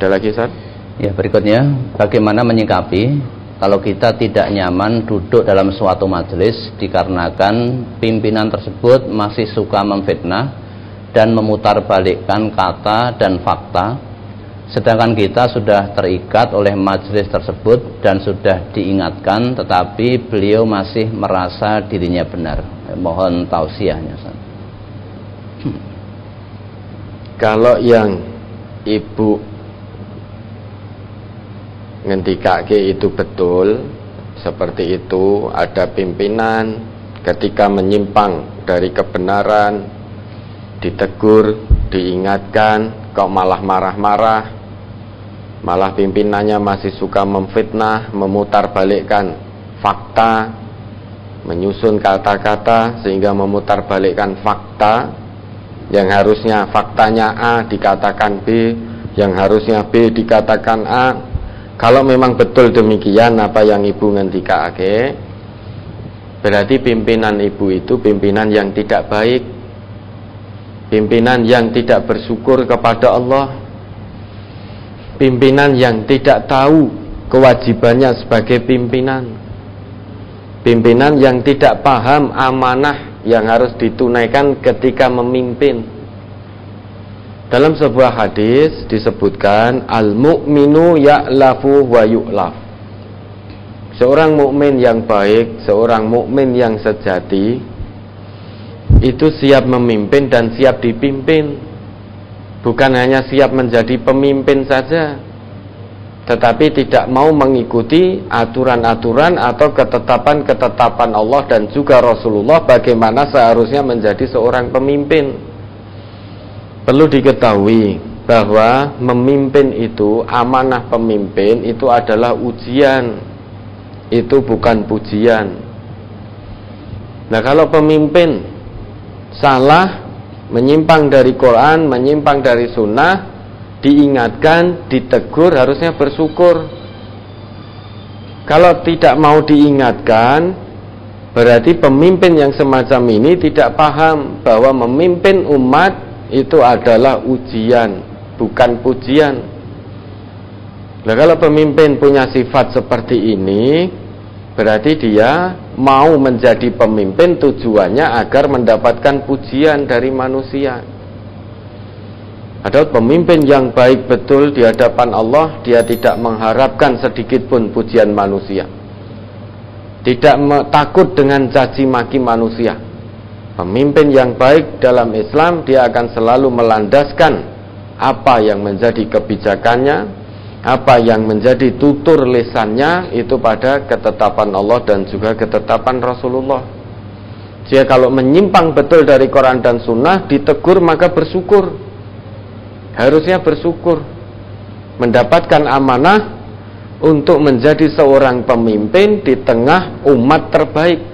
Ada lagi, Ustaz? Ya, berikutnya, bagaimana menyikapi kalau kita tidak nyaman duduk dalam suatu majelis dikarenakan pimpinan tersebut masih suka memfitnah dan memutarbalikkan kata dan fakta, sedangkan kita sudah terikat oleh majelis tersebut dan sudah diingatkan, tetapi beliau masih merasa dirinya benar. Mohon tausiahnya, Ustaz. Kalau yang ibu ngendikake itu betul, seperti itu, ada pimpinan ketika menyimpang dari kebenaran ditegur, diingatkan, kok malah marah-marah, malah pimpinannya masih suka memfitnah, memutarbalikkan fakta, menyusun kata-kata sehingga memutarbalikkan fakta, yang harusnya faktanya A dikatakan B, yang harusnya B dikatakan A. Kalau memang betul demikian apa yang ibu ngendikake, berarti pimpinan ibu itu pimpinan yang tidak baik, pimpinan yang tidak bersyukur kepada Allah, pimpinan yang tidak tahu kewajibannya sebagai pimpinan, pimpinan yang tidak paham amanah yang harus ditunaikan ketika memimpin. Dalam sebuah hadis disebutkan al-mu'minu ya'lafu wa yu'laf. Seorang mukmin yang baik, seorang mukmin yang sejati itu siap memimpin dan siap dipimpin. Bukan hanya siap menjadi pemimpin saja, tetapi tidak mau mengikuti aturan-aturan atau ketetapan-ketetapan Allah dan juga Rasulullah bagaimana seharusnya menjadi seorang pemimpin. Perlu diketahui bahwa memimpin itu, amanah pemimpin itu adalah ujian, itu bukan pujian. Nah, kalau pemimpin salah, menyimpang dari Quran, menyimpang dari sunnah, diingatkan, ditegur, harusnya bersyukur. Kalau tidak mau diingatkan, berarti pemimpin yang semacam ini tidak paham bahwa memimpin umat itu adalah ujian, bukan pujian. Nah, kalau pemimpin punya sifat seperti ini, berarti dia mau menjadi pemimpin tujuannya agar mendapatkan pujian dari manusia. Ada pemimpin yang baik betul di hadapan Allah, dia tidak mengharapkan sedikit pun pujian manusia, tidak takut dengan caci maki manusia. Pemimpin yang baik dalam Islam, dia akan selalu melandaskan apa yang menjadi kebijakannya, apa yang menjadi tutur lisannya itu pada ketetapan Allah dan juga ketetapan Rasulullah. Jika kalau menyimpang betul dari Quran dan Sunnah, ditegur maka bersyukur. Harusnya bersyukur, mendapatkan amanah untuk menjadi seorang pemimpin di tengah umat terbaik.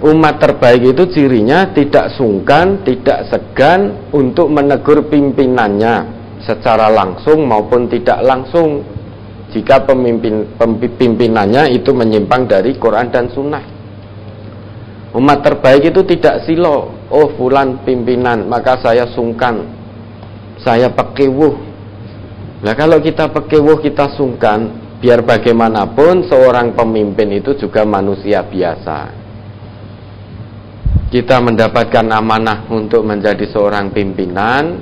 Umat terbaik itu cirinya tidak sungkan, tidak segan untuk menegur pimpinannya secara langsung maupun tidak langsung jika pimpinannya itu menyimpang dari Quran dan Sunnah. Umat terbaik itu tidak silo, oh fulan pimpinan maka saya sungkan, saya pekewuh. Nah, kalau kita pekewuh, kita sungkan, biar bagaimanapun seorang pemimpin itu juga manusia biasa. Kita mendapatkan amanah untuk menjadi seorang pimpinan,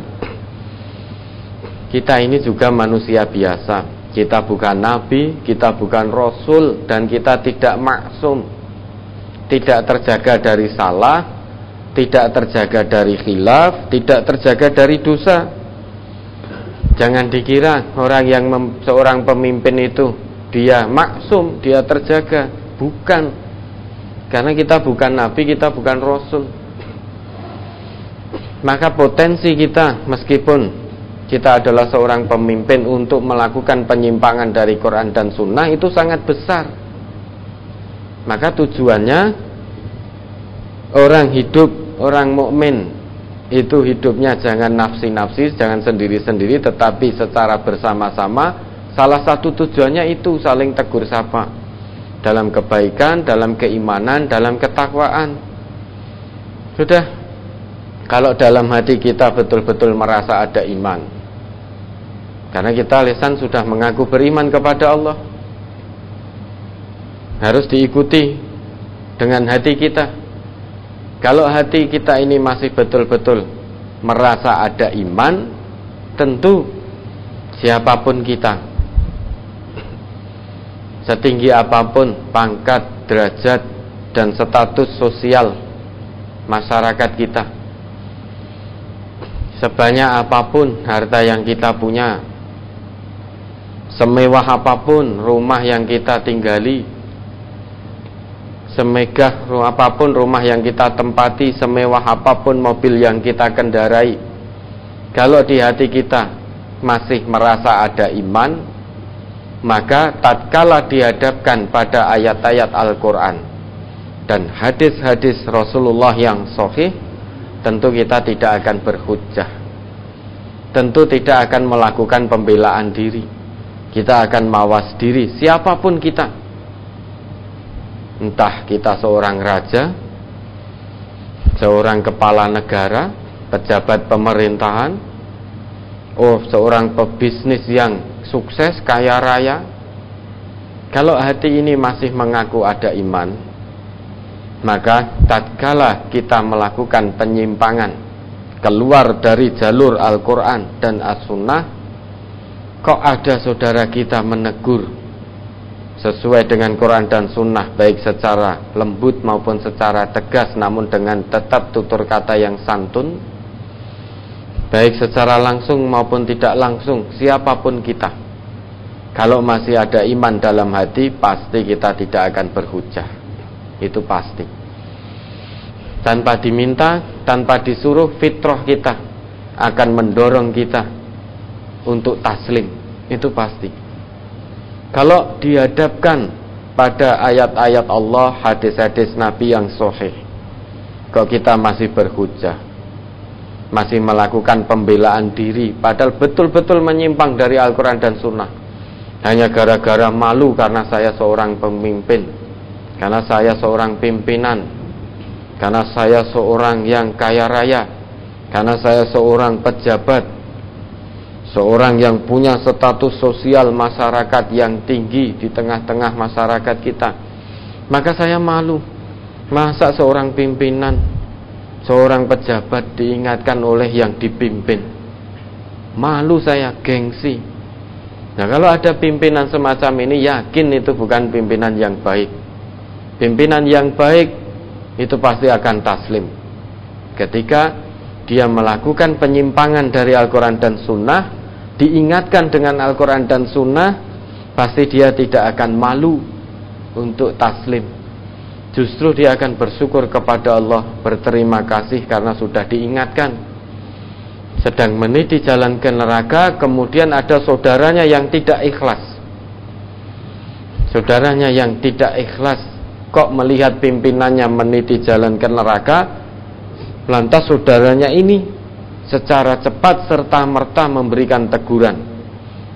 kita ini juga manusia biasa. Kita bukan nabi, kita bukan rasul, dan kita tidak maksum, tidak terjaga dari salah, tidak terjaga dari khilaf, tidak terjaga dari dosa. Jangan dikira orang yang seorang pemimpin itu dia maksum, dia terjaga. Bukan. Karena kita bukan nabi, kita bukan rasul. Maka potensi kita, meskipun kita adalah seorang pemimpin untuk melakukan penyimpangan dari Quran dan Sunnah, itu sangat besar. Maka tujuannya orang hidup, orang mukmin itu hidupnya jangan nafsi-nafsi, jangan sendiri-sendiri, tetapi secara bersama-sama. Salah satu tujuannya itu saling tegur sapa dalam kebaikan, dalam keimanan, dalam ketakwaan. Sudah, kalau dalam hati kita betul-betul merasa ada iman, Karena kita lisan sudah mengaku beriman kepada Allah, harus diikuti dengan hati kita. Kalau hati kita ini masih betul-betul merasa ada iman, tentu siapapun kita, setinggi apapun pangkat, derajat, dan status sosial masyarakat kita, sebanyak apapun harta yang kita punya, semewah apapun rumah yang kita tinggali, semegah apapun rumah yang kita tempati, semewah apapun mobil yang kita kendarai, kalau di hati kita masih merasa ada iman, maka tatkala dihadapkan pada ayat-ayat Al-Quran dan hadis-hadis Rasulullah yang sahih, tentu kita tidak akan berhujjah, tentu tidak akan melakukan pembelaan diri. Kita akan mawas diri, siapapun kita, entah kita seorang raja, seorang kepala negara, pejabat pemerintahan, seorang pebisnis yang sukses, kaya raya. Kalau hati ini masih mengaku ada iman, maka tatkala kita melakukan penyimpangan keluar dari jalur Al-Quran dan As-Sunnah, kok ada saudara kita menegur sesuai dengan Quran dan Sunnah, baik secara lembut maupun secara tegas, namun dengan tetap tutur kata yang santun, baik secara langsung maupun tidak langsung, siapapun kita, kalau masih ada iman dalam hati, pasti kita tidak akan berhujjah. Itu pasti. Tanpa diminta, tanpa disuruh, fitrah kita akan mendorong kita untuk taslim. Itu pasti. Kalau dihadapkan pada ayat-ayat Allah, hadis-hadis Nabi yang sahih, kok kita masih berhujjah, masih melakukan pembelaan diri, padahal betul-betul menyimpang dari Al-Quran dan Sunnah, hanya gara-gara malu karena saya seorang pemimpin, karena saya seorang pimpinan, karena saya seorang yang kaya raya, karena saya seorang pejabat, seorang yang punya status sosial masyarakat yang tinggi di tengah-tengah masyarakat kita, maka saya malu. Masa seorang pimpinan, seorang pejabat diingatkan oleh yang dipimpin? Malu saya, gengsi. Nah, kalau ada pimpinan semacam ini, yakin itu bukan pimpinan yang baik. Pimpinan yang baik itu pasti akan taslim. Ketika dia melakukan penyimpangan dari Al-Quran dan Sunnah, diingatkan dengan Al-Quran dan Sunnah, pasti dia tidak akan malu untuk taslim. Justru dia akan bersyukur kepada Allah, berterima kasih karena sudah diingatkan. Sedang meniti jalan ke neraka, kemudian ada saudaranya yang tidak ikhlas. Saudaranya yang tidak ikhlas kok melihat pimpinannya meniti jalan ke neraka, lantas saudaranya ini secara cepat serta merta memberikan teguran.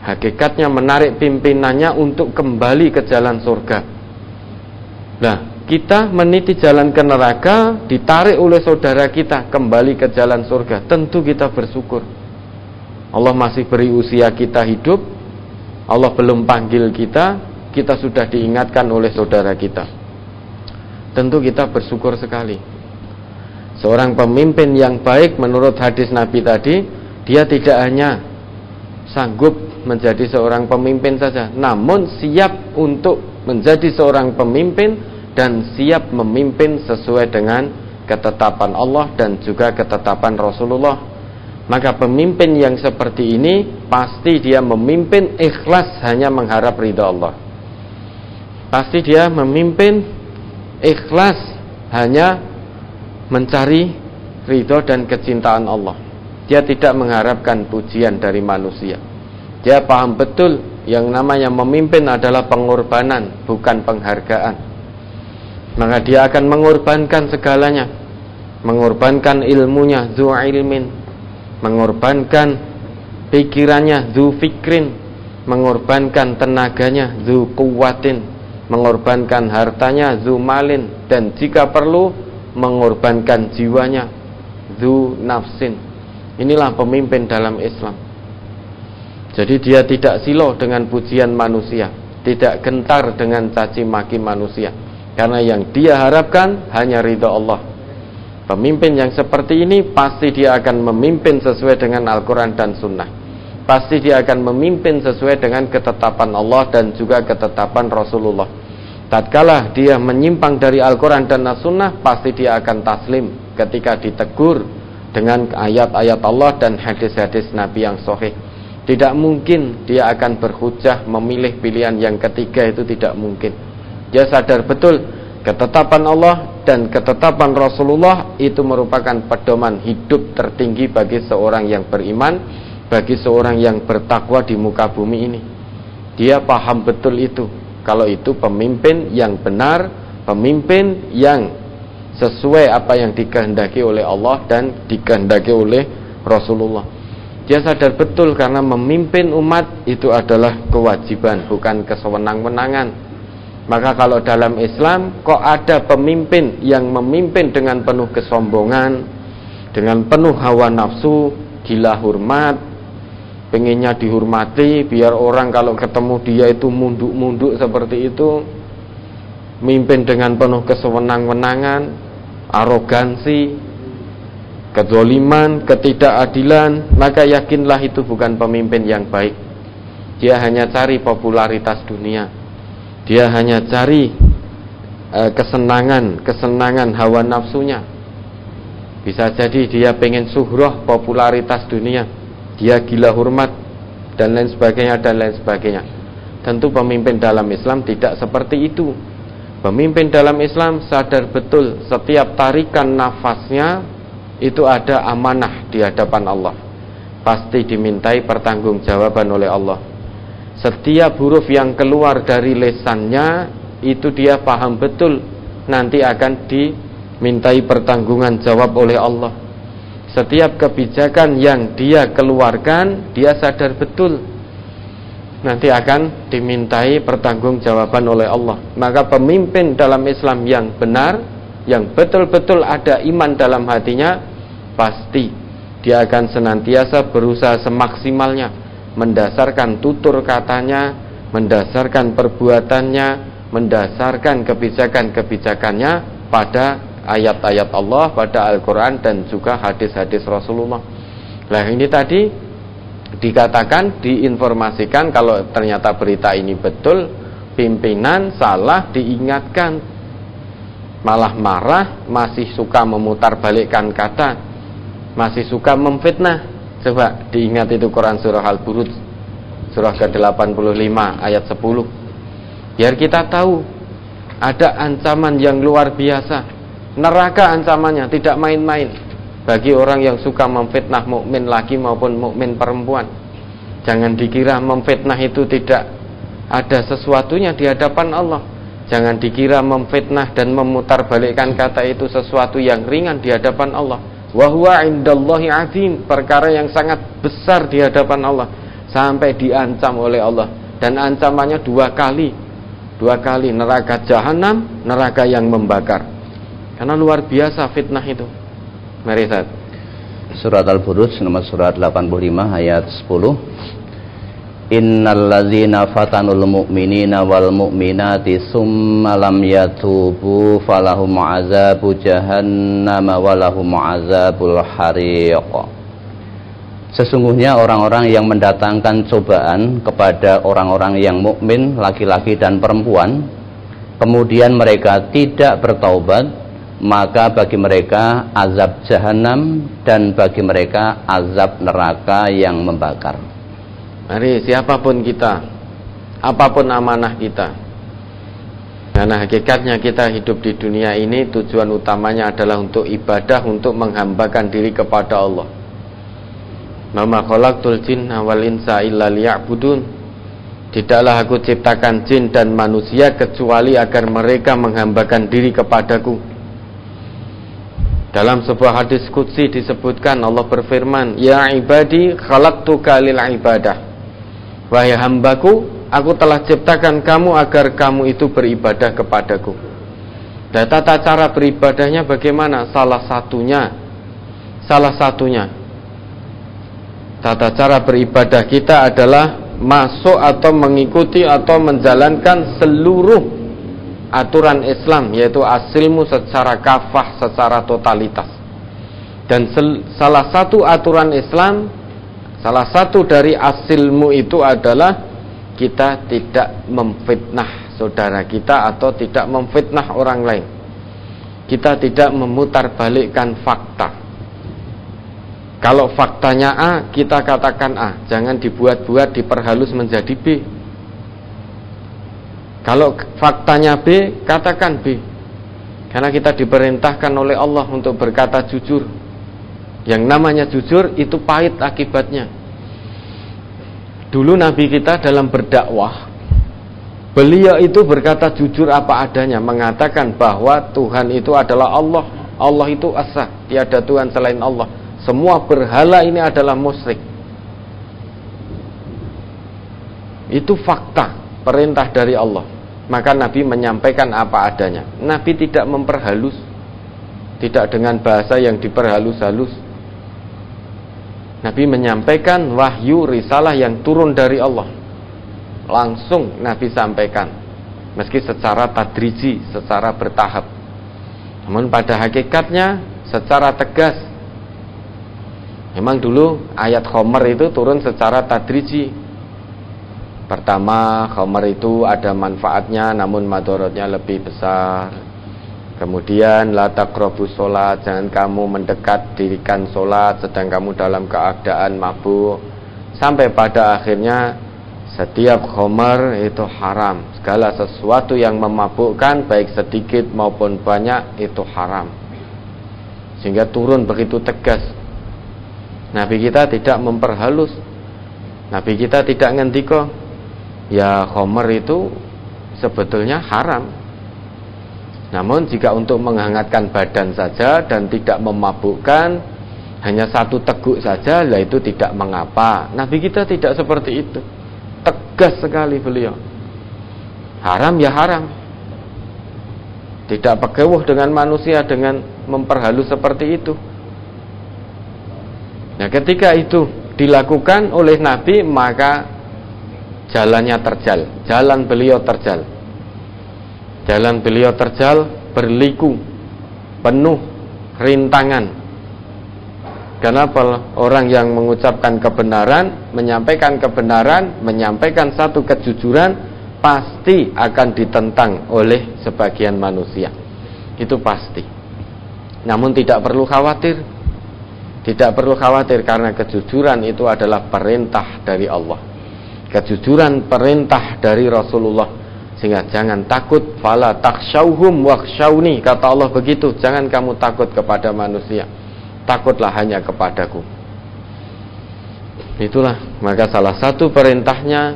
Hakikatnya menarik pimpinannya untuk kembali ke jalan surga. Nah, kita meniti jalan ke neraka, ditarik oleh saudara kita kembali ke jalan surga, tentu kita bersyukur. Allah masih beri usia kita hidup, Allah belum panggil kita, kita sudah diingatkan oleh saudara kita. Tentu kita bersyukur sekali. Seorang pemimpin yang baik menurut hadis Nabi tadi, dia tidak hanya sanggup menjadi seorang pemimpin saja, namun siap untuk menjadi seorang pemimpin dan siap memimpin sesuai dengan ketetapan Allah dan juga ketetapan Rasulullah. Maka pemimpin yang seperti ini pasti dia memimpin ikhlas hanya mengharap ridha Allah. Pasti dia memimpin ikhlas hanya mencari ridho dan kecintaan Allah. Dia tidak mengharapkan pujian dari manusia. Dia paham betul yang namanya memimpin adalah pengorbanan, bukan penghargaan. Maka dia akan mengorbankan segalanya. Mengorbankan ilmunya, zu ilmin, mengorbankan pikirannya, zu fikrin, mengorbankan tenaganya, zu kuwatin, mengorbankan hartanya, zu malin, dan jika perlu mengorbankan jiwanya, zu nafsin. Inilah pemimpin dalam Islam. Jadi dia tidak silau dengan pujian manusia, tidak gentar dengan caci maki manusia, karena yang dia harapkan hanya ridha Allah. Pemimpin yang seperti ini pasti dia akan memimpin sesuai dengan Al-Quran dan Sunnah. Pasti dia akan memimpin sesuai dengan ketetapan Allah dan juga ketetapan Rasulullah. Tatkala dia menyimpang dari Al-Quran dan As-Sunnah, pasti dia akan taslim ketika ditegur dengan ayat-ayat Allah dan hadis-hadis Nabi yang sahih. Tidak mungkin dia akan berhujjah memilih pilihan yang ketiga, itu tidak mungkin. Dia sadar betul ketetapan Allah dan ketetapan Rasulullah itu merupakan pedoman hidup tertinggi bagi seorang yang beriman, bagi seorang yang bertakwa di muka bumi ini. Dia paham betul itu. Kalau itu pemimpin yang benar, pemimpin yang sesuai apa yang dikehendaki oleh Allah dan dikehendaki oleh Rasulullah. Dia sadar betul karena memimpin umat itu adalah kewajiban, bukan kesewenang-wenangan. Maka kalau dalam Islam kok ada pemimpin yang memimpin dengan penuh kesombongan, dengan penuh hawa nafsu, gila hormat, pengennya dihormati, biar orang kalau ketemu dia itu munduk-munduk seperti itu, mimpin dengan penuh kesewenang-wenangan, arogansi, kezaliman, ketidakadilan, maka yakinlah itu bukan pemimpin yang baik. Dia hanya cari popularitas dunia, dia hanya cari kesenangan hawa nafsunya. Bisa jadi dia pengen suhroh, popularitas dunia, dia gila hormat dan lain sebagainya dan lain sebagainya. Tentu pemimpin dalam Islam tidak seperti itu. Pemimpin dalam Islam sadar betul setiap tarikan nafasnya itu ada amanah di hadapan Allah, pasti dimintai pertanggungjawaban oleh Allah. Setiap huruf yang keluar dari lisannya itu dia paham betul nanti akan dimintai pertanggungan jawab oleh Allah. Setiap kebijakan yang dia keluarkan, dia sadar betul nanti akan dimintai pertanggungjawaban oleh Allah. Maka pemimpin dalam Islam yang benar, yang betul-betul ada iman dalam hatinya, pasti dia akan senantiasa berusaha semaksimalnya mendasarkan tutur katanya, mendasarkan perbuatannya, mendasarkan kebijakan-kebijakannya pada ayat-ayat Allah, pada Al-Quran dan juga hadis-hadis Rasulullah. Nah ini tadi dikatakan, diinformasikan kalau ternyata berita ini betul, pimpinan salah diingatkan, malah marah, masih suka memutarbalikkan kata, masih suka memfitnah. Coba diingat itu Quran surah Al-Buruj surah ke-85 ayat 10. Biar kita tahu ada ancaman yang luar biasa, neraka ancamannya tidak main-main bagi orang yang suka memfitnah mukmin laki maupun mukmin perempuan. Jangan dikira memfitnah itu tidak ada sesuatunya di hadapan Allah. Jangan dikira memfitnah dan memutarbalikkan kata itu sesuatu yang ringan di hadapan Allah. Wa huwa indallahi azim, perkara yang sangat besar di hadapan Allah, sampai diancam oleh Allah, dan ancamannya dua kali neraka jahanam, neraka yang membakar. Karena luar biasa fitnah itu. Mari Ustaz. Surat Al-Buruj nomor surat 85 ayat 10. Innal ladzina fatanul mu'minina wal mu'minati summa lam yatubu falahum azabu jahannam walahum azabul hariq. Sesungguhnya orang-orang yang mendatangkan cobaan kepada orang-orang yang mukmin laki-laki dan perempuan, kemudian mereka tidak bertaubat, maka bagi mereka azab jahanam dan bagi mereka azab neraka yang membakar. Mari siapapun kita, apapun amanah kita, karena hakikatnya kita hidup di dunia ini tujuan utamanya adalah untuk ibadah, untuk menghambakan diri kepada Allah. Mama khalaqtul jinna wal insa illa liya'budun. Tidaklah aku ciptakan jin dan manusia kecuali agar mereka menghambakan diri kepadaku. Dalam sebuah hadis qudsi disebutkan, Allah berfirman, ya ibadi khalaqtuka lil ibadah. Wahai hambaku, aku telah ciptakan kamu agar kamu itu beribadah kepadaku. Dan tata cara beribadahnya bagaimana? Salah satunya Tata cara beribadah kita adalah masuk atau mengikuti atau menjalankan seluruh aturan Islam, yaitu asilmu secara kafah, secara totalitas. Dan salah satu aturan Islam, salah satu dari asilmu itu adalah kita tidak memfitnah saudara kita atau tidak memfitnah orang lain. Kita tidak memutarbalikkan fakta. Kalau faktanya A, kita katakan A, jangan dibuat-buat, diperhalus menjadi B. Kalau faktanya B, katakan B. Karena kita diperintahkan oleh Allah untuk berkata jujur. Yang namanya jujur itu pahit akibatnya. Dulu Nabi kita dalam berdakwah, beliau itu berkata jujur apa adanya, mengatakan bahwa Tuhan itu adalah Allah. Allah itu asa, tiada Tuhan selain Allah. Semua berhala ini adalah musyrik. Itu fakta, perintah dari Allah. Maka Nabi menyampaikan apa adanya. Nabi tidak memperhalus, tidak dengan bahasa yang diperhalus-halus. Nabi menyampaikan wahyu risalah yang turun dari Allah. Langsung Nabi sampaikan, meski secara tadriji, secara bertahap. Namun pada hakikatnya secara tegas. Memang dulu ayat Khomer itu turun secara tadriji. Pertama, Khomer itu ada manfaatnya namun madorotnya lebih besar. Kemudian la taqrabus sholat, jangan kamu mendekat dirikan sholat sedang kamu dalam keadaan mabuk. Sampai pada akhirnya setiap Khomer itu haram. Segala sesuatu yang memabukkan baik sedikit maupun banyak itu haram. Sehingga turun begitu tegas. Nabi kita tidak memperhalus. Nabi kita tidak ngendika, ya Khomer itu sebetulnya haram. Namun jika untuk menghangatkan badan saja dan tidak memabukkan, hanya satu teguk saja, lah itu tidak mengapa. Nabi kita tidak seperti itu. Tegas sekali beliau. Haram ya haram. Tidak pekewuh dengan manusia dengan memperhalus seperti itu. Nah, ketika itu dilakukan oleh Nabi, maka jalannya terjal, jalan beliau terjal. Jalan beliau terjal, berliku, penuh rintangan. Kenapa? Orang yang mengucapkan kebenaran, menyampaikan satu kejujuran, pasti akan ditentang oleh sebagian manusia. Itu pasti. Namun tidak perlu khawatir. Tidak perlu khawatir karena kejujuran itu adalah perintah dari Allah. Kejujuran perintah dari Rasulullah. Sehingga jangan takut, fala takhshawhum wakhshawni, kata Allah begitu. Jangan kamu takut kepada manusia, takutlah hanya kepadaku. Itulah, maka salah satu perintahnya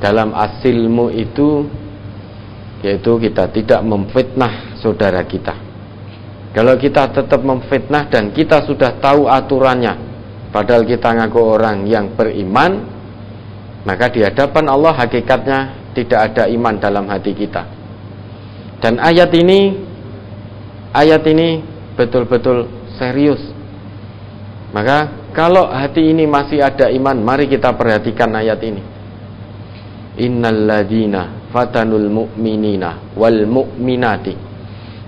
dalam asilmu itu yaitu kita tidak memfitnah saudara kita. Kalau kita tetap memfitnah dan kita sudah tahu aturannya, padahal kita ngaku orang yang beriman, maka di hadapan Allah hakikatnya tidak ada iman dalam hati kita. Dan ayat ini betul-betul serius. Maka kalau hati ini masih ada iman, mari kita perhatikan ayat ini. Innal ladina fatanul mu'minina wal mu'minati,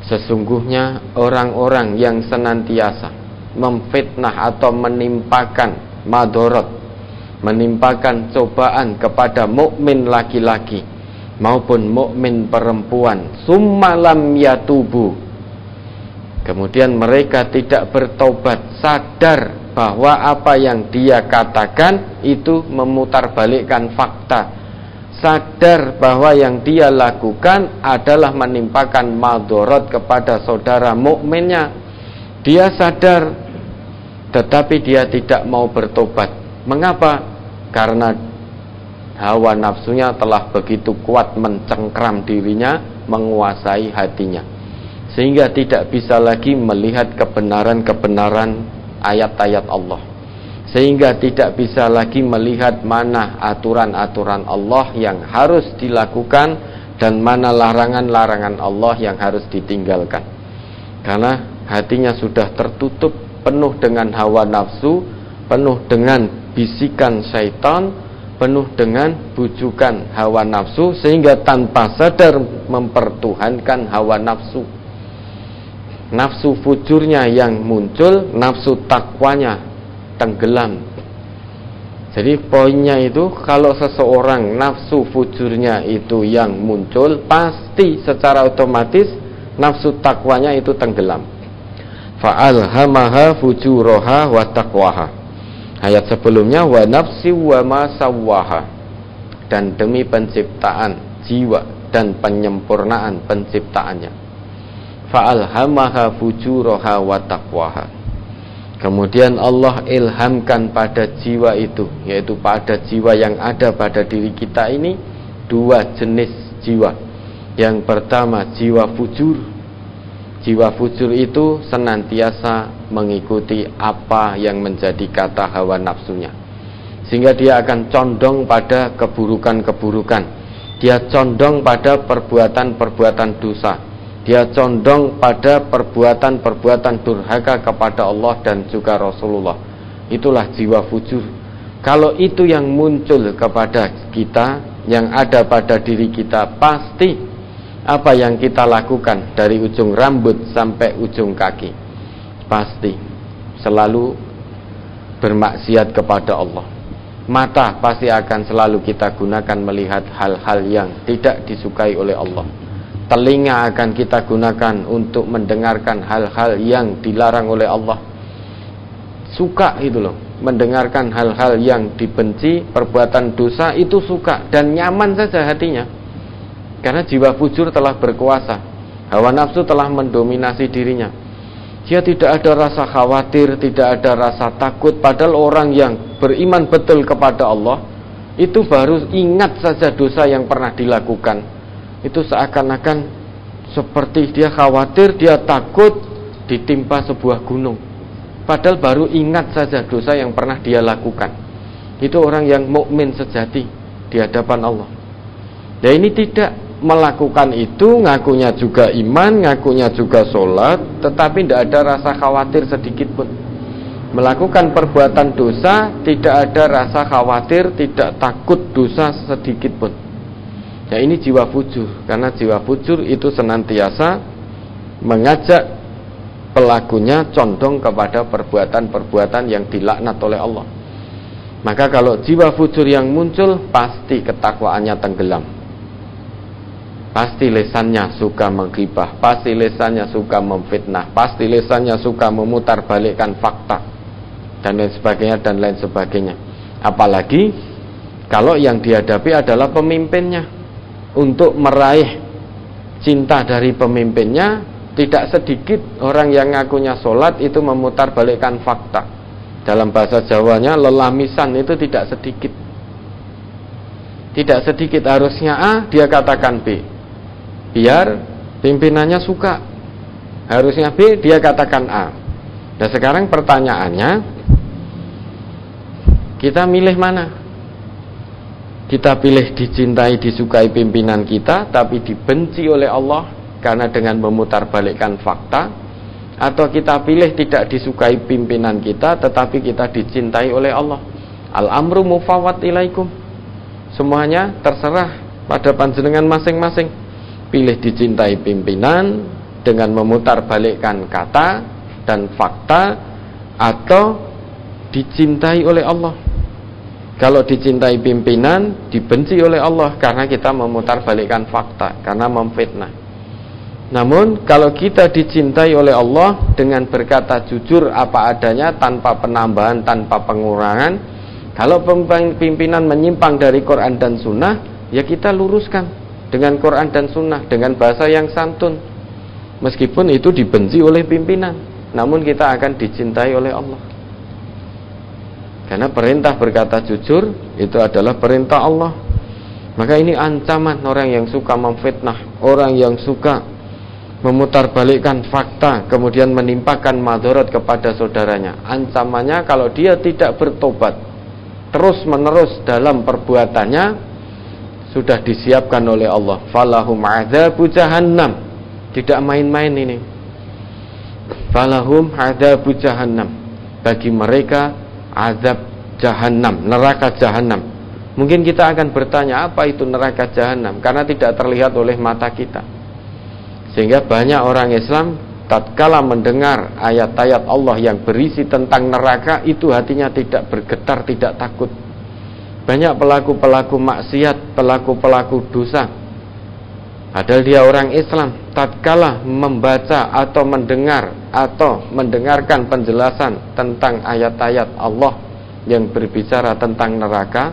sesungguhnya orang-orang yang senantiasa memfitnah atau menimpakan madorot, menimpakan cobaan kepada mukmin laki-laki maupun mukmin perempuan, summa lam yatubu, kemudian mereka tidak bertobat, sadar bahwa apa yang dia katakan itu memutarbalikkan fakta, sadar bahwa yang dia lakukan adalah menimpakan madorot kepada saudara mukminnya. Dia sadar, tetapi dia tidak mau bertobat. Mengapa? Karena hawa nafsunya telah begitu kuat mencengkram dirinya, menguasai hatinya, sehingga tidak bisa lagi melihat kebenaran-kebenaran ayat-ayat Allah, sehingga tidak bisa lagi melihat mana aturan-aturan Allah yang harus dilakukan dan mana larangan-larangan Allah yang harus ditinggalkan. Karena hatinya sudah tertutup penuh dengan hawa nafsu, penuh dengan bisikan syaitan, penuh dengan bujukan hawa nafsu, sehingga tanpa sadar mempertuhankan hawa nafsu. Nafsu fujurnya yang muncul, nafsu takwanya tenggelam. Jadi poinnya itu, kalau seseorang nafsu fujurnya itu yang muncul, pasti secara otomatis nafsu takwanya itu tenggelam. Fa'alhamaha fujuraha wa taqwaha. Ayat sebelumnya, wa nafsi wa ma sawwaha. Dan demi penciptaan jiwa dan penyempurnaan penciptaannya. Fa'alhamaha fujuraha wa taqwaha. Kemudian Allah ilhamkan pada jiwa itu, yaitu pada jiwa yang ada pada diri kita ini, dua jenis jiwa. Yang pertama jiwa fujur. Jiwa fujur itu senantiasa mengikuti apa yang menjadi kata hawa nafsunya, sehingga dia akan condong pada keburukan-keburukan. Dia condong pada perbuatan-perbuatan dosa. Dia condong pada perbuatan-perbuatan durhaka kepada Allah dan juga Rasulullah. Itulah jiwa fujur. Kalau itu yang muncul kepada kita, yang ada pada diri kita, pasti apa yang kita lakukan dari ujung rambut sampai ujung kaki, pasti selalu bermaksiat kepada Allah. Mata pasti akan selalu kita gunakan melihat hal-hal yang tidak disukai oleh Allah. Telinga akan kita gunakan untuk mendengarkan hal-hal yang dilarang oleh Allah. Suka itu loh, mendengarkan hal-hal yang dibenci, perbuatan dosa itu suka dan nyaman saja hatinya. Karena jiwa fujur telah berkuasa, hawa nafsu telah mendominasi dirinya. Dia tidak ada rasa khawatir, tidak ada rasa takut. Padahal orang yang beriman betul kepada Allah, itu baru ingat saja dosa yang pernah dilakukan, itu seakan-akan seperti dia khawatir, dia takut ditimpa sebuah gunung. Padahal baru ingat saja dosa yang pernah dia lakukan. Itu orang yang mukmin sejati di hadapan Allah. Nah, ini tidak melakukan itu, ngakunya juga iman, ngakunya juga sholat, tetapi tidak ada rasa khawatir sedikit pun. Melakukan perbuatan dosa, tidak ada rasa khawatir, tidak takut dosa sedikit pun. Ya, ini jiwa fujur. Karena jiwa fujur itu senantiasa mengajak pelakunya condong kepada perbuatan-perbuatan yang dilaknat oleh Allah. Maka kalau jiwa fujur yang muncul, pasti ketakwaannya tenggelam. Pasti lesannya suka menggibah, pasti lesannya suka memfitnah, pasti lesannya suka memutarbalikkan fakta, dan lain sebagainya, dan lain sebagainya. Apalagi kalau yang dihadapi adalah pemimpinnya. Untuk meraih cinta dari pemimpinnya, tidak sedikit orang yang ngakunya sholat itu memutarbalikkan fakta. Dalam bahasa Jawanya, lelamisan itu tidak sedikit. Tidak sedikit, harusnya A, dia katakan B, biar pimpinannya suka. Harusnya B, dia katakan A. Nah, sekarang pertanyaannya, kita milih mana? Kita pilih dicintai, disukai pimpinan kita, tapi dibenci oleh Allah karena dengan memutarbalikkan fakta, atau kita pilih tidak disukai pimpinan kita, tetapi kita dicintai oleh Allah. Al-amru mufawwad ilaikum. Semuanya terserah pada panjenengan masing-masing. Pilih dicintai pimpinan dengan memutarbalikkan kata dan fakta, atau dicintai oleh Allah. Kalau dicintai pimpinan, dibenci oleh Allah karena kita memutarbalikkan fakta, karena memfitnah. Namun kalau kita dicintai oleh Allah dengan berkata jujur apa adanya, tanpa penambahan, tanpa pengurangan, kalau pimpinan menyimpang dari Quran dan Sunnah, ya kita luruskan dengan Quran dan Sunnah, dengan bahasa yang santun. Meskipun itu dibenci oleh pimpinan, namun kita akan dicintai oleh Allah. Karena perintah berkata jujur itu adalah perintah Allah. Maka ini ancaman orang yang suka memfitnah, orang yang suka memutarbalikkan fakta, kemudian menimpakan madharat kepada saudaranya. Ancamannya kalau dia tidak bertobat terus menerus dalam perbuatannya, sudah disiapkan oleh Allah. Falahum adzabu jahannam. Tidak main-main ini. Falahum adzabu jahannam. Bagi mereka azab jahanam, neraka jahanam. Mungkin kita akan bertanya, apa itu neraka jahanam? Karena tidak terlihat oleh mata kita. Sehingga banyak orang Islam tatkala mendengar ayat-ayat Allah yang berisi tentang neraka, itu hatinya tidak bergetar, tidak takut. Banyak pelaku-pelaku maksiat, pelaku-pelaku dosa, padahal dia orang Islam, tatkala membaca atau mendengar atau mendengarkan penjelasan tentang ayat-ayat Allah yang berbicara tentang neraka,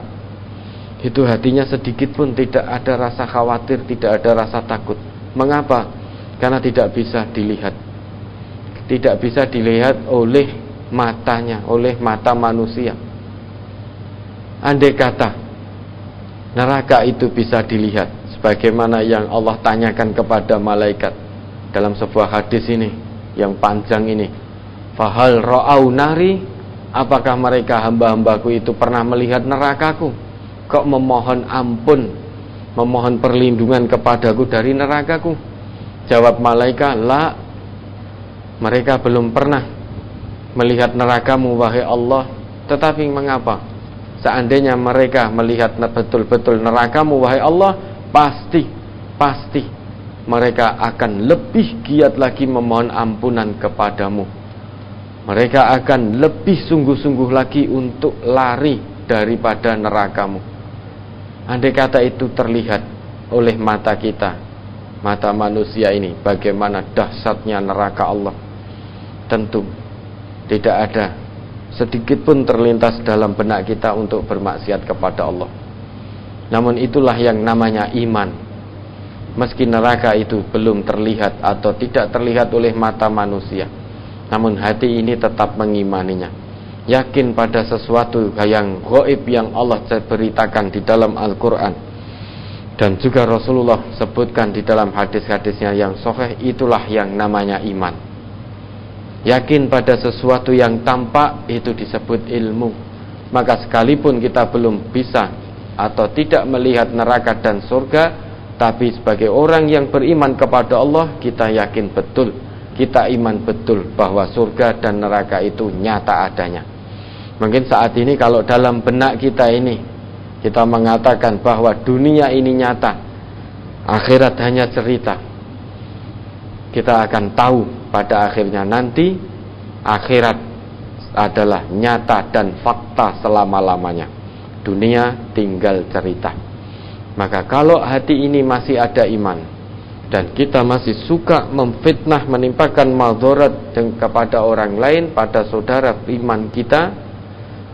itu hatinya sedikit pun tidak ada rasa khawatir, tidak ada rasa takut. Mengapa? Karena tidak bisa dilihat. Tidak bisa dilihat oleh matanya, oleh mata manusia. Andai kata neraka itu bisa dilihat, sebagaimana yang Allah tanyakan kepada malaikat dalam sebuah hadis ini yang panjang ini, fahal ra'au nari, apakah mereka hamba-hambaku itu pernah melihat nerakaku? Kok memohon ampun, memohon perlindungan kepadaku dari nerakaku? Jawab malaikat, la, mereka belum pernah melihat nerakamu wahai Allah. Tetapi mengapa? Seandainya mereka melihat betul-betul nerakamu wahai Allah, pasti mereka akan lebih giat lagi memohon ampunan kepadamu. Mereka akan lebih sungguh-sungguh lagi untuk lari daripada nerakamu. Andai kata itu terlihat oleh mata kita, mata manusia ini, bagaimana dahsyatnya neraka Allah, tentu tidak ada sedikit pun terlintas dalam benak kita untuk bermaksiat kepada Allah. Namun itulah yang namanya iman. Meski neraka itu belum terlihat atau tidak terlihat oleh mata manusia, namun hati ini tetap mengimaninya, yakin pada sesuatu yang gaib yang Allah beritakan di dalam Al-Quran, dan juga Rasulullah sebutkan di dalam hadis-hadisnya yang sahih. Itulah yang namanya iman. Yakin pada sesuatu yang tampak, itu disebut ilmu. Maka sekalipun kita belum bisa atau tidak melihat neraka dan surga, tapi sebagai orang yang beriman kepada Allah, kita yakin betul, kita iman betul bahwa surga dan neraka itu nyata adanya. Mungkin saat ini kalau dalam benak kita ini kita mengatakan bahwa dunia ini nyata, akhirat hanya cerita, kita akan tahu pada akhirnya nanti akhirat adalah nyata dan fakta selama-lamanya. Dunia tinggal cerita. Maka kalau hati ini masih ada iman dan kita masih suka memfitnah, menimpakan madarat kepada orang lain, pada saudara iman kita,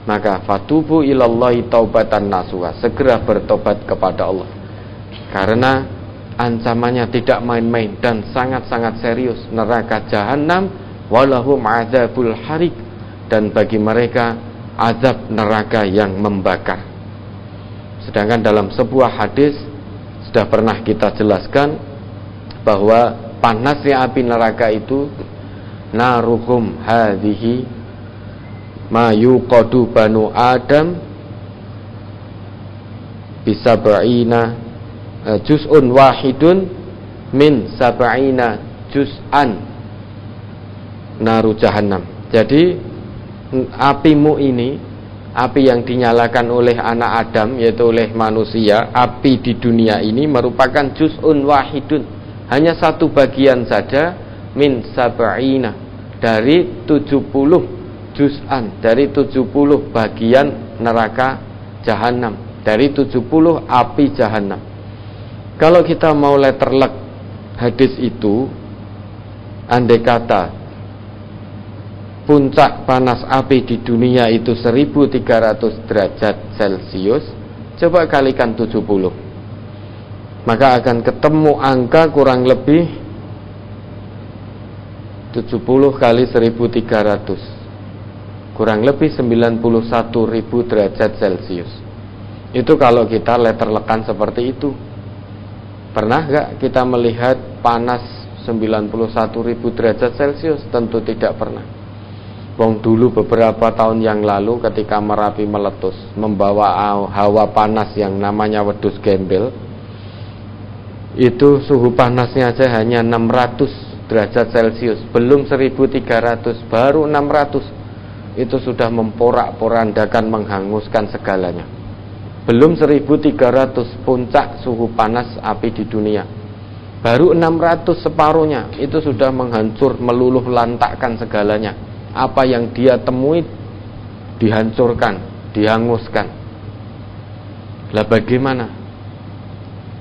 maka fatubu ilallahi taubatan nasuha, segera bertobat kepada Allah. Karena ancamannya tidak main-main dan sangat-sangat serius. Neraka jahanam walahum azabul harik, dan bagi mereka azab neraka yang membakar. Sedangkan dalam sebuah hadis sudah pernah kita jelaskan bahwa panasnya api neraka itu, naruhum hadhihi ma yuqadu banu adam bisab'ina juz'un wahidun min sab'ina juz'an naru jahannam. Jadi apimu ini, api yang dinyalakan oleh anak Adam, yaitu oleh manusia, api di dunia ini merupakan juz'un wahidun, hanya satu bagian saja, min sab'ina, dari 70 juz'an, dari 70 bagian neraka jahanam, dari 70 api jahanam. Kalau kita mau letterlek hadis itu, andai kata puncak panas api di dunia itu 1300 derajat Celcius, coba kalikan 70, maka akan ketemu angka kurang lebih 70 kali 1300, kurang lebih 91.000 derajat Celcius. Itu kalau kita letterlekan seperti itu. Pernah gak kita melihat panas 91.000 derajat Celcius? Tentu tidak pernah. Wong dulu beberapa tahun yang lalu ketika Merapi meletus membawa hawa panas yang namanya wedhus gembel, itu suhu panasnya aja hanya 600 derajat Celcius, belum 1300, baru 600. itu sudah memporak-porandakan, menghanguskan segalanya. Belum 1300 puncak suhu panas api di dunia. Baru 600 separuhnya itu sudah menghancur, meluluh lantakkan segalanya. Apa yang dia temui dihancurkan, dihanguskan. Lah bagaimana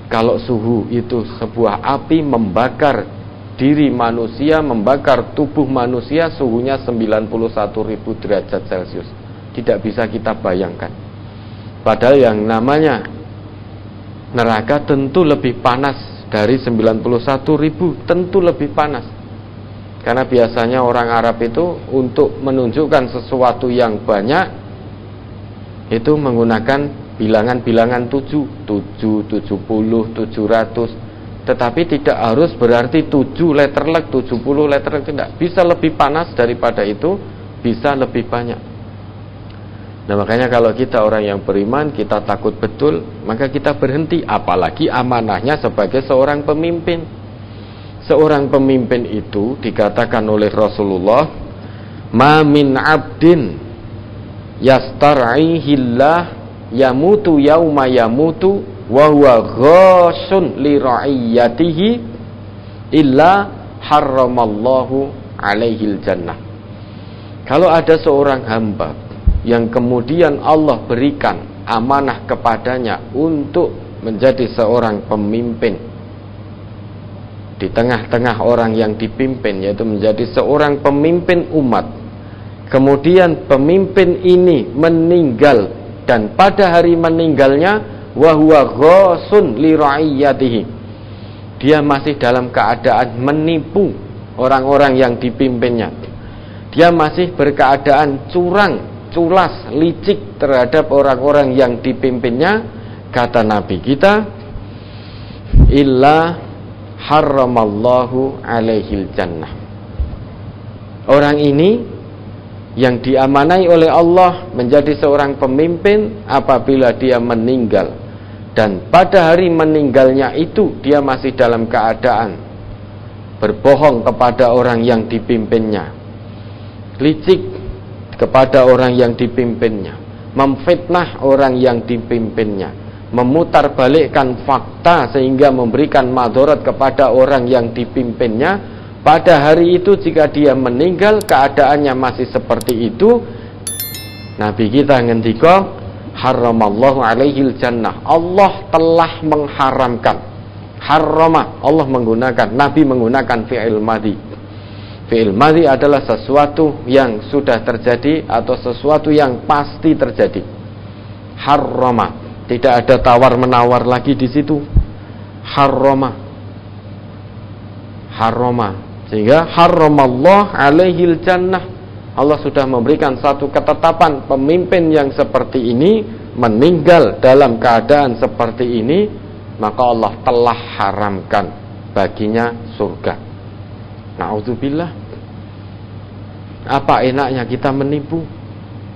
kalau suhu itu sebuah api membakar diri manusia, membakar tubuh manusia, suhunya 91.000 derajat Celcius. Tidak bisa kita bayangkan. Padahal yang namanya neraka tentu lebih panas dari 91.000, tentu lebih panas. Karena biasanya orang Arab itu untuk menunjukkan sesuatu yang banyak itu menggunakan bilangan-bilangan 7, 70, 700. Tetapi tidak harus berarti 7 letterlek, 70 letterlek, tidak. Bisa lebih panas daripada itu, bisa lebih banyak. Nah makanya kalau kita orang yang beriman, kita takut betul, maka kita berhenti. Apalagi amanahnya sebagai seorang pemimpin. Seorang pemimpin itu dikatakan oleh Rasulullah, ma min abdin yastar'ihillah yamutu yauma yamutu wa huwa ghasun li ra'iyatihi illa harramallahu alaihil jannah. Kalau ada seorang hamba yang kemudian Allah berikan amanah kepadanya untuk menjadi seorang pemimpin di tengah-tengah orang yang dipimpin, yaitu menjadi seorang pemimpin umat, kemudian pemimpin ini meninggal, dan pada hari meninggalnya wa huwa ghasun li ra'iyatihi, dia masih dalam keadaan menipu orang-orang yang dipimpinnya, dia masih berkeadaan curang, culas, licik terhadap orang-orang yang dipimpinnya. Kata Nabi kita, illa harramallahu alaihil jannah. Orang ini yang diamanai oleh Allah menjadi seorang pemimpin, apabila dia meninggal dan pada hari meninggalnya itu dia masih dalam keadaan berbohong kepada orang yang dipimpinnya, licik kepada orang yang dipimpinnya, memfitnah orang yang dipimpinnya, memutarbalikkan fakta sehingga memberikan madharat kepada orang yang dipimpinnya. Pada hari itu jika dia meninggal keadaannya masih seperti itu, Nabi kita ngendika haramallahu alaihil jannah, Allah telah mengharamkan. Harrama, Allah menggunakan, Nabi menggunakan fi'il madhi. Fi'il madhi adalah sesuatu yang sudah terjadi atau sesuatu yang pasti terjadi. Harrama, tidak ada tawar-menawar lagi di situ. Harrama, harrama, sehingga harramallah alaihil jannah. Allah sudah memberikan satu ketetapan, pemimpin yang seperti ini meninggal dalam keadaan seperti ini, maka Allah telah haramkan baginya surga. Na'udzubillah. Apa enaknya kita menipu?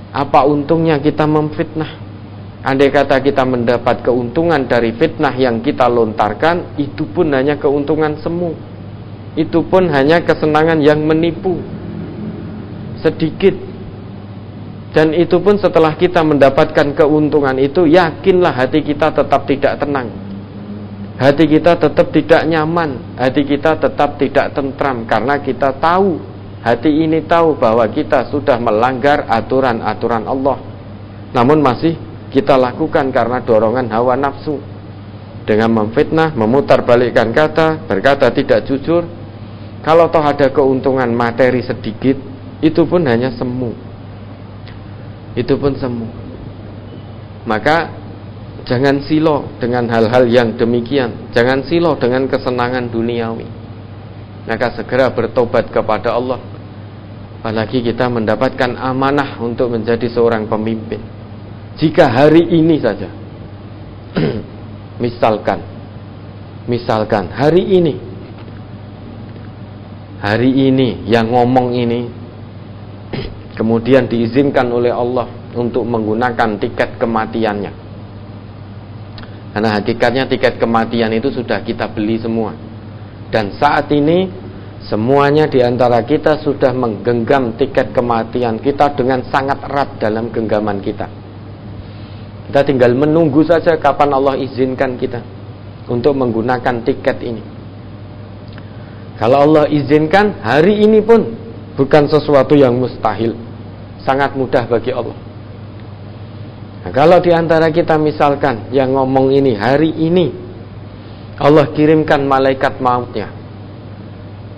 Apa untungnya kita memfitnah? Andai kata kita mendapat keuntungan dari fitnah yang kita lontarkan, itu pun hanya keuntungan semu. Itu pun hanya kesenangan yang menipu sedikit. Dan itu pun setelah kita mendapatkan keuntungan itu, yakinlah hati kita tetap tidak tenang, hati kita tetap tidak nyaman, hati kita tetap tidak tentram. Karena kita tahu, hati ini tahu bahwa kita sudah melanggar aturan-aturan Allah, namun masih kita lakukan karena dorongan hawa nafsu, dengan memfitnah, memutarbalikkan kata, berkata tidak jujur. Kalau toh ada keuntungan materi sedikit, itu pun hanya semu, itu pun semu. Maka jangan silo dengan hal-hal yang demikian, jangan silo dengan kesenangan duniawi. Maka segera bertobat kepada Allah. Apalagi kita mendapatkan amanah untuk menjadi seorang pemimpin. Jika hari ini saja misalkan hari ini yang ngomong ini kemudian diizinkan oleh Allah untuk menggunakan tiket kematiannya. Karena hakikatnya tiket kematian itu sudah kita beli semua. Dan saat ini Semuanya di antara kita sudah menggenggam tiket kematian kita dengan sangat erat dalam genggaman kita. Kita tinggal menunggu saja kapan Allah izinkan kita untuk menggunakan tiket ini. Kalau Allah izinkan, hari ini pun bukan sesuatu yang mustahil, sangat mudah bagi Allah. Nah, kalau di antara kita misalkan yang ngomong ini hari ini Allah kirimkan malaikat mautnya,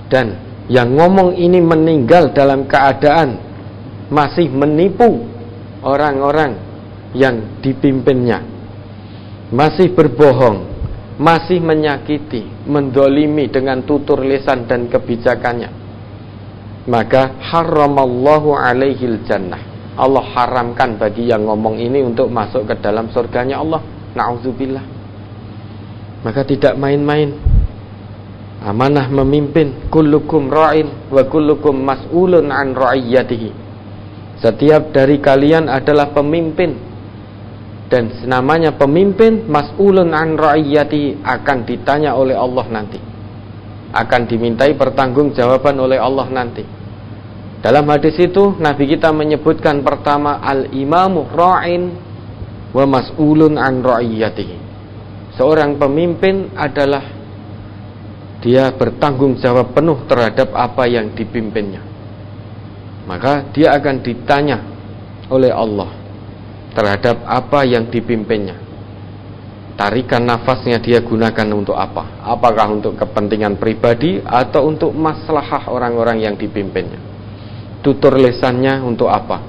dan yang ngomong ini meninggal dalam keadaan masih menipu orang-orang yang dipimpinnya, masih berbohong, masih menyakiti, mendolimi dengan tutur lisan dan kebijakannya, maka haramallahu alaihil jannah, Allah haramkan bagi yang ngomong ini untuk masuk ke dalam surganya Allah. Na'udzubillah. Maka tidak main-main. Amanah memimpin. Kullukum ra'in wa kullukum mas'ulun an ra'iyyatihi. Setiap dari kalian adalah pemimpin, dan namanya pemimpin, mas'ulun an ra'iyyatihi, akan ditanya oleh Allah nanti, akan dimintai pertanggungjawaban oleh Allah nanti. Dalam hadis itu Nabi kita menyebutkan pertama, al-imamu ra'in wa mas'ulun an ra'iyyatihi. Seorang pemimpin adalah dia bertanggung jawab penuh terhadap apa yang dipimpinnya. Maka dia akan ditanya oleh Allah terhadap apa yang dipimpinnya. Tarikan nafasnya dia gunakan untuk apa? Apakah untuk kepentingan pribadi atau untuk maslahah orang-orang yang dipimpinnya? Tutur lisannya untuk apa?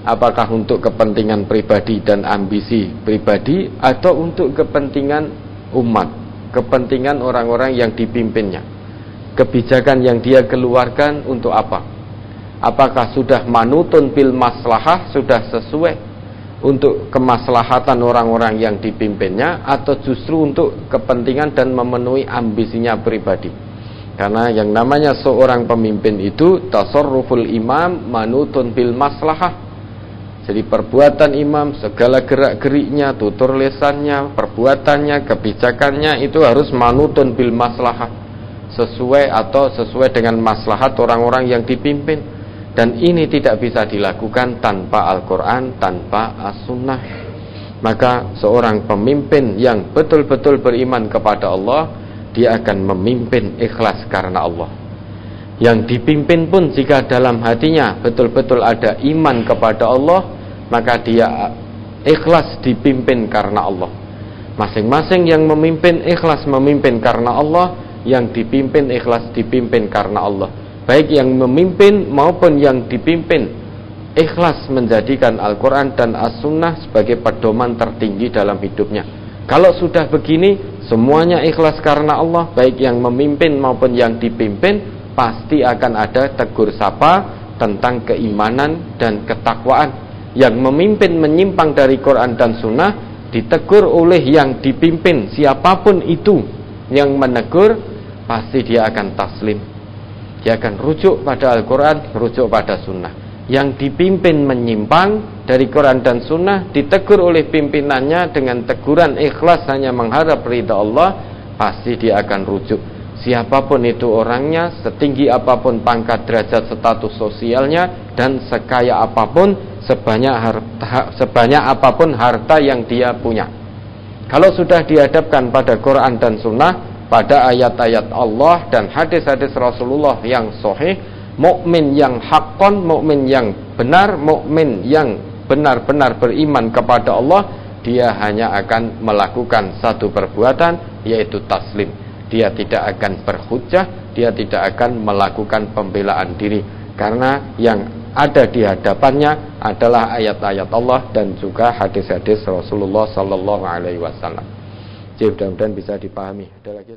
Apakah untuk kepentingan pribadi dan ambisi pribadi atau untuk kepentingan umat, kepentingan orang-orang yang dipimpinnya? Kebijakan yang dia keluarkan untuk apa? Apakah sudah manutun bil maslahah, sudah sesuai untuk kemaslahatan orang-orang yang dipimpinnya, atau justru untuk kepentingan dan memenuhi ambisinya pribadi? Karena yang namanya seorang pemimpin itu tasarruful imam manutun bil maslahah. Jadi perbuatan imam, segala gerak-geriknya, tutur lisannya, perbuatannya, kebijakannya itu harus manutun bil maslahah, sesuai dengan maslahat orang-orang yang dipimpin. Dan ini tidak bisa dilakukan tanpa Al-Quran, tanpa As-Sunnah. Maka seorang pemimpin yang betul-betul beriman kepada Allah, dia akan memimpin ikhlas karena Allah. Yang dipimpin pun jika dalam hatinya betul-betul ada iman kepada Allah, maka dia ikhlas dipimpin karena Allah. Masing-masing yang memimpin ikhlas memimpin karena Allah, yang dipimpin ikhlas dipimpin karena Allah. Baik yang memimpin maupun yang dipimpin ikhlas menjadikan Al-Quran dan As-Sunnah sebagai pedoman tertinggi dalam hidupnya. Kalau sudah begini, semuanya ikhlas karena Allah, baik yang memimpin maupun yang dipimpin, pasti akan ada tegur sapa tentang keimanan dan ketakwaan. Yang memimpin menyimpang dari Quran dan Sunnah, ditegur oleh yang dipimpin, siapapun itu yang menegur, pasti dia akan taslim. Dia akan rujuk pada Al-Quran, rujuk pada Sunnah. Yang dipimpin menyimpang dari Quran dan Sunnah, ditegur oleh pimpinannya dengan teguran ikhlas hanya mengharap ridha Allah, pasti dia akan rujuk. Siapapun itu orangnya, setinggi apapun pangkat derajat status sosialnya, dan sekaya apapun, sebanyak apapun harta yang dia punya. Kalau sudah dihadapkan pada Quran dan Sunnah, pada ayat-ayat Allah dan hadis-hadis Rasulullah yang sahih, mukmin yang haqqan, mukmin yang benar, mukmin yang benar-benar beriman kepada Allah, dia hanya akan melakukan satu perbuatan, yaitu taslim. Dia tidak akan berhujjah, dia tidak akan melakukan pembelaan diri, karena yang ada di hadapannya adalah ayat-ayat Allah dan juga hadis-hadis Rasulullah sallallahu alaihi wasallam. Jadi mudah-mudahan bisa dipahami. Ada lagi